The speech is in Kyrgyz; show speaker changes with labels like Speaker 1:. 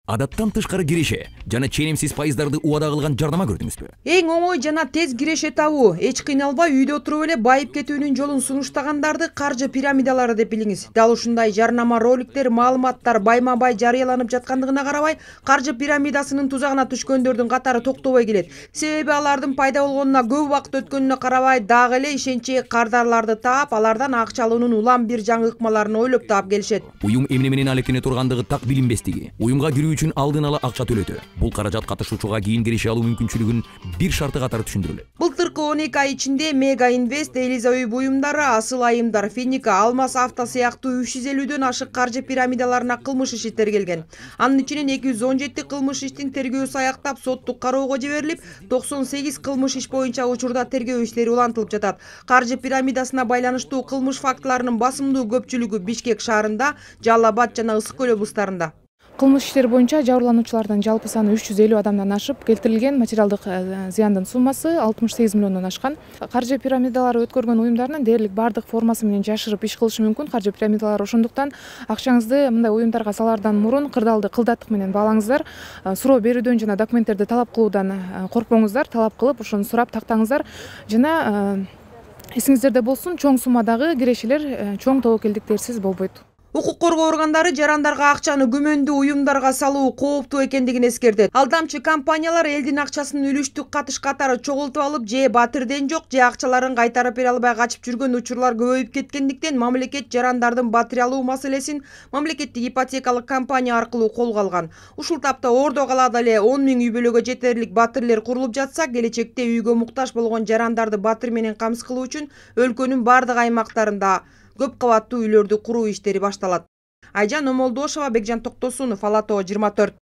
Speaker 1: Адаттан тышкары киреше жана ченемсиз пайыздарды убада кылган жардама көрдүңүзбү?
Speaker 2: Эң оңой жана тез киреше табуу. Эч кыйналбай үйдө отуруп эле байып кетүүнүн жолун сунуштагандарды каржы пирамидалары деп билиңиз. Дал ушундай жарнама роликтер, маалыматтар байма-бай жарыяланып жаткандыгына карабай, каржы пирамидасынын тузагына түшкөндөрдүн катары токтобой келет. Себеби алардын пайда болгонуна көп убакыт өткөнүнө карабай, дагы эле ишенче кардарларды таап, алардан акча алуунун улам бир жаңы ыкмаларын ойлоп таап келишет.
Speaker 1: Уюм эмне менен алектене тургандыгы так билинбестиги, уюмга кирүү үчүн алдын ала акча төлөтө. Бул каражат катышуучуга кийин киреше алуу мүмкүнчүлүгүн бир шарты катары түшүндүрүлөт.
Speaker 2: Былтыркы 12 ай ичинде Мега Инвест, Элиза үй буюмдары, Асыл айымдар, Финика, Алмаз авто сыяктуу 350дөн ашык каржы пирамидаларына кылмыш иши тергелген. Анын ичинен 217 кылмыш иштин тергөөсү аяктап, соттук кароого жиберилип, 98 кылмыш иш боюнча учурда тергөө иштери улантылып жатат. Каржы пирамидасына байланыштуу кылмыш фактыларынын басымдуу көпчүлүгү Бишкек шаарында, Жалал Абад жана Ысык көл облустарында.
Speaker 3: Кылмыш иштери боюнча жабырлануучулардын жалпы саны 350 адамдан ашып, келтирилген материалдык зыяндын суммасы 68 миллиондон ашкан. Каржы пирамидалары өткөргөн уюмдарынын дээрлик бардык формасы менен жашырып иш кылышы мүмкүн каржы пирамидалары. Ошондуктан акчаңызды мындай уюмдарга салаардан мурун кырдаалды кылдаттык менен баалаңыздар. Суроо берүүдөн жана документтерди талап кылуудан коркпоңуздар, талап кылып ошону сурап тактаңыздар жана эсиңиздерде болсун, чоң суммадагы кирешелер чоң тобокелдиктерсиз болбойт.
Speaker 2: Укук коргоо органдары жарандарга акчаны күмөндүү уюмдарга салуу кооптуу экендигин эскертет. Алдамчы компаниялар элдин акчасын үлүштүк катыш катары чогултуп алып, же батирден жок, же акчаларын кайтарып бере албай качып жүргөн учурлар көбөйүп кеткендиктен мамлекет жарандардын батир алуу маселесин мамлекеттик ипотекалык компания аркылуу колго алган. Ушул тапта Ордо калаада эле 10 000 үй бүлөгө жетерлик батирлер курулуп жатса, келечекте үйгө муктаж болгон жарандарды батир менен камсыз кылуу үчүн өлкөнүн бардык аймактарында көп кабаттуу үйлөрдү куруу иштери башталат. Айжан Омолдошова, Бекжан Токтосунов, Ала Тоо 24.